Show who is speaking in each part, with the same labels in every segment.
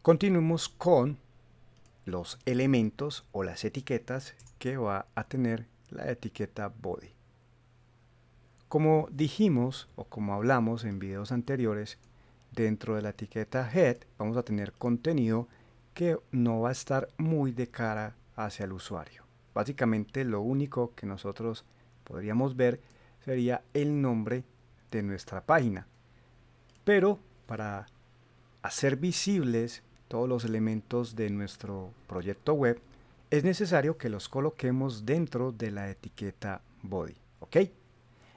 Speaker 1: Continuemos con los elementos o las etiquetas que va a tener la etiqueta body. Como dijimos o como hablamos en videos anteriores, dentro de la etiqueta head vamos a tener contenido que no va a estar muy de cara hacia el usuario. Básicamente lo único que nosotros podríamos ver sería el nombre de nuestra página. Pero para hacer visibles todos los elementos de nuestro proyecto web, es necesario que los coloquemos dentro de la etiqueta body. ¿Ok?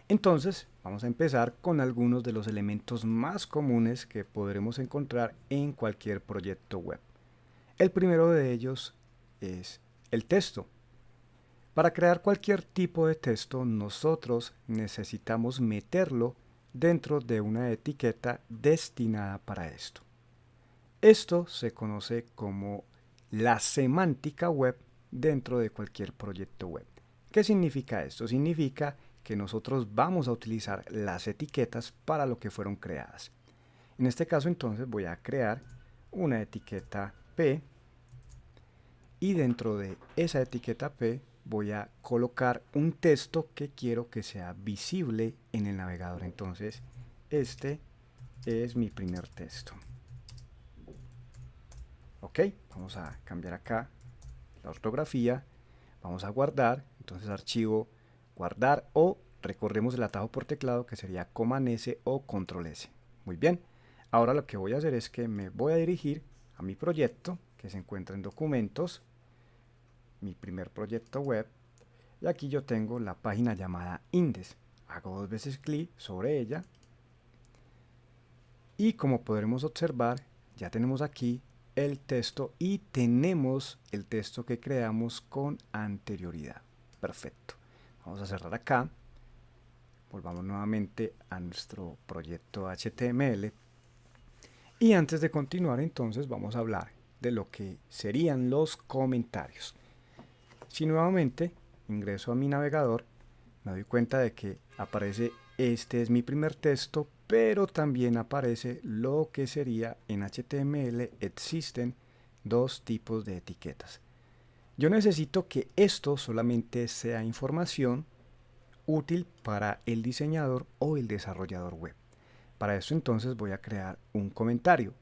Speaker 1: Entonces, vamos a empezar con algunos de los elementos más comunes que podremos encontrar en cualquier proyecto web. El primero de ellos es el texto. Para crear cualquier tipo de texto, nosotros necesitamos meterlo dentro de una etiqueta destinada para esto. Esto se conoce como la semántica web dentro de cualquier proyecto web. ¿Qué significa esto? Significa que nosotros vamos a utilizar las etiquetas para lo que fueron creadas. En este caso entonces voy a crear una etiqueta P y dentro de esa etiqueta P voy a colocar un texto que quiero que sea visible en el navegador. Entonces este es mi primer texto. Ok, vamos a cambiar acá la ortografía, vamos a guardar, entonces archivo, guardar o recorremos el atajo por teclado que sería Command S o Control S. Muy bien, ahora lo que voy a hacer es que me voy a dirigir a mi proyecto que se encuentra en documentos, mi primer proyecto web, y aquí yo tengo la página llamada Index. Hago dos veces clic sobre ella y como podremos observar ya tenemos aquí el texto y tenemos el texto que creamos con anterioridad. Perfecto. Vamos a cerrar acá. Volvamos nuevamente a nuestro proyecto HTML. Y antes de continuar entonces vamos a hablar de lo que serían los comentarios. Si nuevamente ingreso a mi navegador, me doy cuenta de que aparece este es mi primer texto, pero también aparece lo que sería en HTML existen dos tipos de etiquetas. Yo necesito que esto solamente sea información útil para el diseñador o el desarrollador web. Para eso entonces voy a crear un comentario.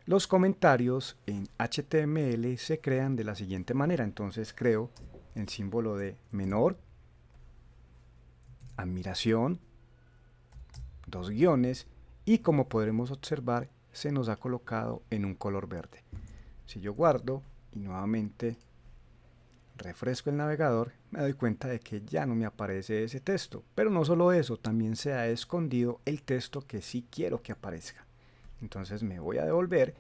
Speaker 1: Los comentarios en HTML se crean de la siguiente manera. Entonces creo el símbolo de menor, admiración, dos guiones y como podremos observar se nos ha colocado en un color verde. Si yo guardo y nuevamente refresco el navegador, me doy cuenta de que ya no me aparece ese texto. Pero no solo eso, también se ha escondido el texto que sí quiero que aparezca. Entonces me voy a devolver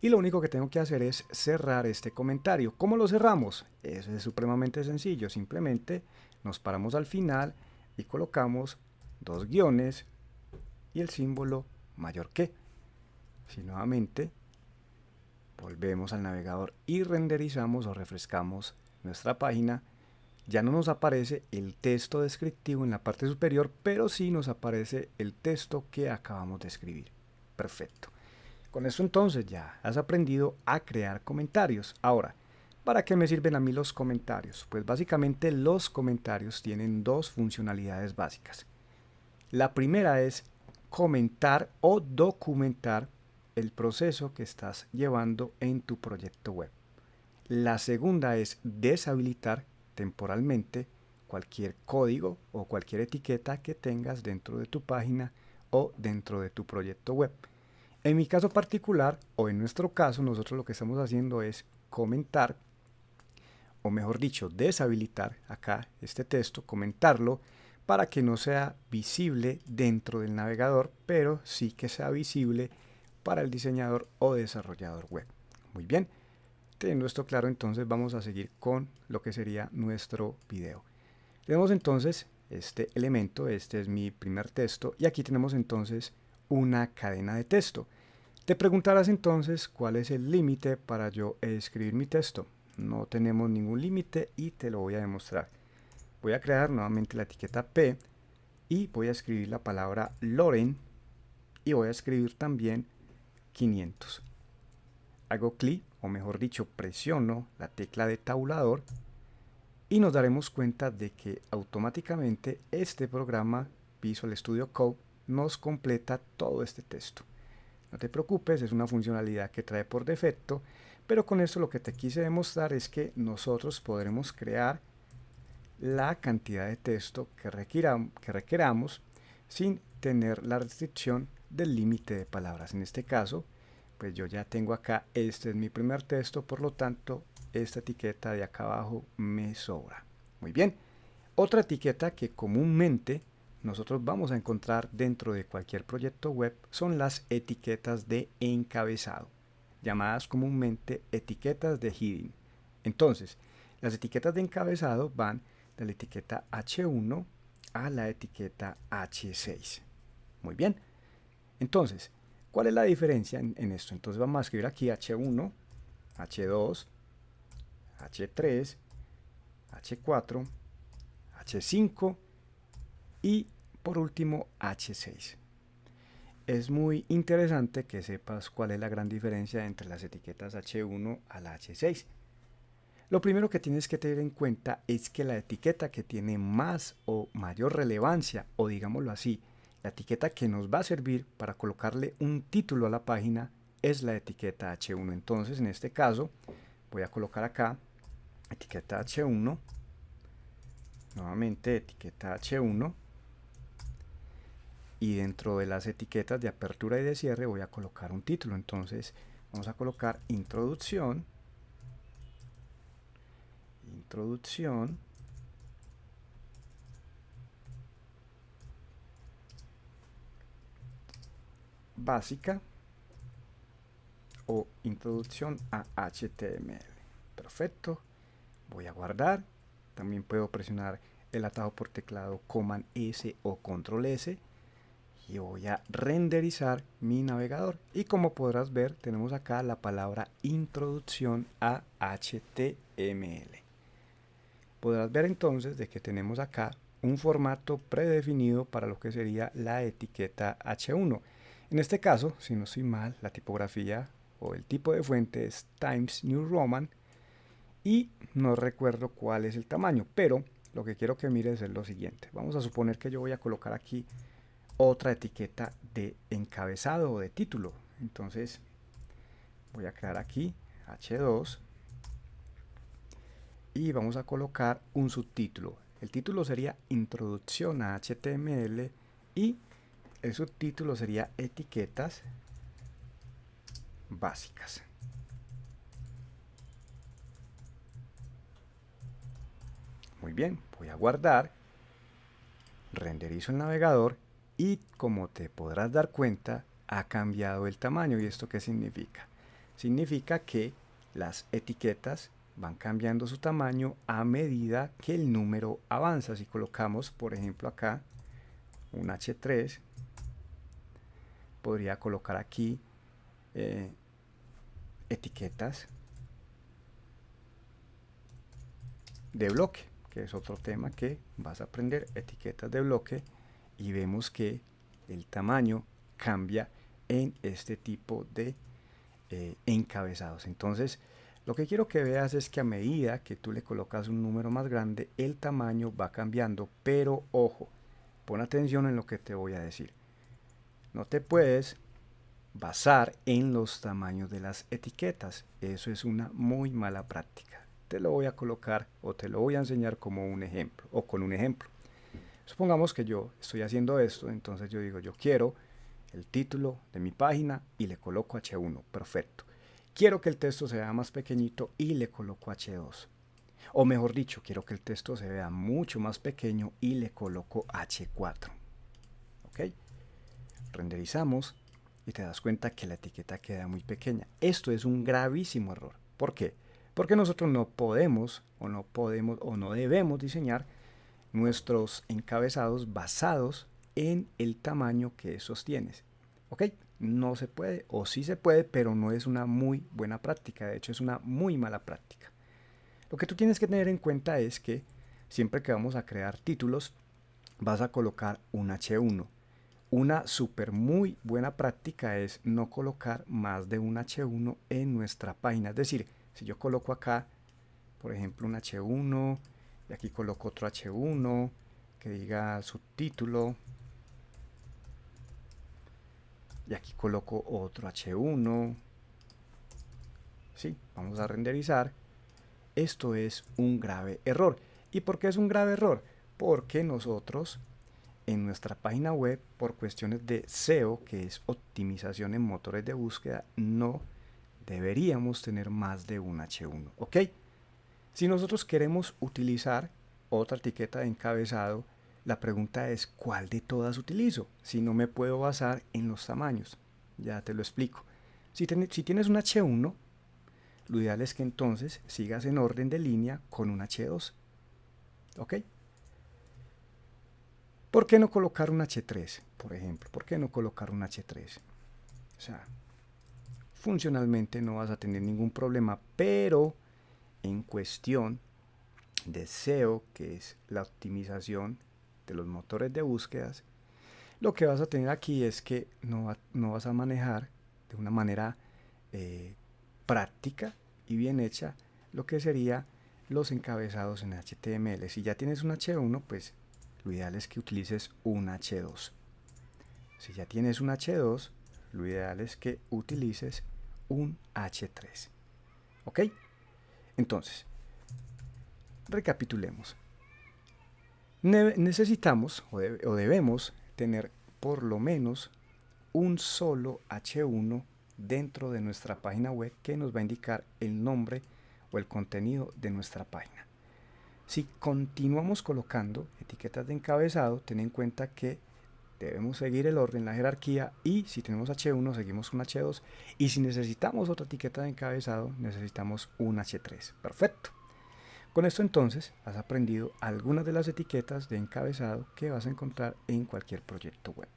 Speaker 1: y lo único que tengo que hacer es cerrar este comentario. ¿Cómo lo cerramos? Eso es supremamente sencillo. Simplemente nos paramos al final y colocamos dos guiones y el símbolo mayor que. Si nuevamente volvemos al navegador y renderizamos o refrescamos nuestra página, ya no nos aparece el texto descriptivo en la parte superior, pero sí nos aparece el texto que acabamos de escribir. Perfecto. Con esto entonces ya has aprendido a crear comentarios. Ahora, ¿para qué me sirven a mí los comentarios? Pues básicamente los comentarios tienen dos funcionalidades básicas. La primera es comentar o documentar el proceso que estás llevando en tu proyecto web. La segunda es deshabilitar temporalmente cualquier código o cualquier etiqueta que tengas dentro de tu página o dentro de tu proyecto web. En mi caso particular, o en nuestro caso, nosotros lo que estamos haciendo es comentar, o mejor dicho, deshabilitar acá este texto, comentarlo, para que no sea visible dentro del navegador, pero sí que sea visible para el diseñador o desarrollador web. Muy bien, teniendo esto claro, entonces vamos a seguir con lo que sería nuestro video. Tenemos entonces este elemento, este es mi primer texto, y aquí tenemos entonces una cadena de texto. Te preguntarás entonces cuál es el límite para yo escribir mi texto. No tenemos ningún límite y te lo voy a demostrar. Voy a crear nuevamente la etiqueta P y voy a escribir la palabra Loren y voy a escribir también 500. hago clic, o mejor dicho, presiono la tecla de tabulador y nos daremos cuenta de que automáticamente este programa Visual Studio Code nos completa todo este texto. No te preocupes, es una funcionalidad que trae por defecto, pero con esto lo que te quise demostrar es que nosotros podremos crear la cantidad de texto que requeramos sin tener la restricción del límite de palabras. En este caso, pues yo ya tengo acá, este es mi primer texto, por lo tanto, esta etiqueta de acá abajo me sobra. Muy bien. Otra etiqueta que comúnmente nosotros vamos a encontrar dentro de cualquier proyecto web son las etiquetas de encabezado, llamadas comúnmente etiquetas de heading. Entonces, las etiquetas de encabezado van de la etiqueta H1 a la etiqueta H6. Muy bien. Entonces, ¿cuál es la diferencia en esto? Entonces vamos a escribir aquí H1, H2, H3, H4, H5 y por último H6. Es muy interesante que sepas cuál es la gran diferencia entre las etiquetas H1 a la H6. Lo primero que tienes que tener en cuenta es que la etiqueta que tiene más o mayor relevancia, o digámoslo así, la etiqueta que nos va a servir para colocarle un título a la página es la etiqueta H1. Entonces, en este caso, voy a colocar acá etiqueta H1, nuevamente etiqueta H1, y dentro de las etiquetas de apertura y de cierre voy a colocar un título. Entonces, vamos a colocar introducción, básica o introducción a HTML. Perfecto. Voy a guardar. También puedo presionar el atajo por teclado Command S o Control S y voy a renderizar mi navegador. Y como podrás ver, tenemos acá la palabra introducción a HTML. Podrás ver entonces de que tenemos acá un formato predefinido para lo que sería la etiqueta H1. En este caso, si no estoy mal, la tipografía o el tipo de fuente es Times New Roman y no recuerdo cuál es el tamaño, pero lo que quiero que mires es lo siguiente. Vamos a suponer que yo voy a colocar aquí otra etiqueta de encabezado o de título. Entonces voy a crear aquí H2 y vamos a colocar un subtítulo. El título sería Introducción a HTML y el subtítulo sería Etiquetas básicas. Muy bien, voy a guardar, renderizo el navegador y como te podrás dar cuenta, ha cambiado el tamaño. ¿Y esto qué significa? Significa que las etiquetas van cambiando su tamaño a medida que el número avanza. Si colocamos, por ejemplo, acá un H3, podría colocar aquí etiquetas de bloque, que es otro tema que vas a aprender, etiquetas de bloque, y vemos que el tamaño cambia en este tipo de encabezados. Entonces, lo que quiero que veas es que a medida que tú le colocas un número más grande, el tamaño va cambiando, pero ojo, pon atención en lo que te voy a decir. No te puedes basar en los tamaños de las etiquetas. Eso es una muy mala práctica. Te lo voy a colocar o te lo voy a enseñar como un ejemplo o con un ejemplo. Supongamos que yo estoy haciendo esto, entonces yo digo, yo quiero el título de mi página y le coloco H1, perfecto. Quiero que el texto se vea más pequeñito y le coloco H2. O mejor dicho, quiero que el texto se vea mucho más pequeño y le coloco H4. ¿Ok? Renderizamos y te das cuenta que la etiqueta queda muy pequeña. Esto es un gravísimo error. ¿Por qué? Porque nosotros no podemos o no debemos diseñar nuestros encabezados basados en el tamaño que sostienes. ¿Ok? No se puede, o sí se puede, pero no es una muy buena práctica. De hecho, es una muy mala práctica. Lo que tú tienes que tener en cuenta es que siempre que vamos a crear títulos, vas a colocar un H1, Una súper muy buena práctica es no colocar más de un H1 en nuestra página. Es decir, si yo coloco acá, por ejemplo, un H1 y aquí coloco otro H1 que diga subtítulo y aquí coloco otro H1. Sí, vamos a renderizar. Esto es un grave error. ¿Y por qué es un grave error? Porque nosotros en nuestra página web, por cuestiones de SEO, que es optimización en motores de búsqueda, no deberíamos tener más de un H1, ¿ok? Si nosotros queremos utilizar otra etiqueta de encabezado, la pregunta es ¿cuál de todas utilizo? Si no me puedo basar en los tamaños. Ya te lo explico. Si tienes un H1, lo ideal es que entonces sigas en orden de línea con un H2, ¿ok? ¿Por qué no colocar un H3, por ejemplo? ¿Por qué no colocar un H3? O sea, funcionalmente no vas a tener ningún problema, pero en cuestión de SEO, que es la optimización de los motores de búsquedas, lo que vas a tener aquí es que no vas a manejar de una manera práctica y bien hecha lo que sería los encabezados en HTML. Si ya tienes un H1, pues lo ideal es que utilices un H2. Si ya tienes un H2, lo ideal es que utilices un H3. ¿Ok? Entonces, recapitulemos. Necesitamos o debemos tener por lo menos un solo H1 dentro de nuestra página web que nos va a indicar el nombre o el contenido de nuestra página. Si continuamos colocando etiquetas de encabezado, ten en cuenta que debemos seguir el orden, la jerarquía, y si tenemos H1 seguimos un H2, y si necesitamos otra etiqueta de encabezado necesitamos un H3. Perfecto. Con esto entonces has aprendido algunas de las etiquetas de encabezado que vas a encontrar en cualquier proyecto web.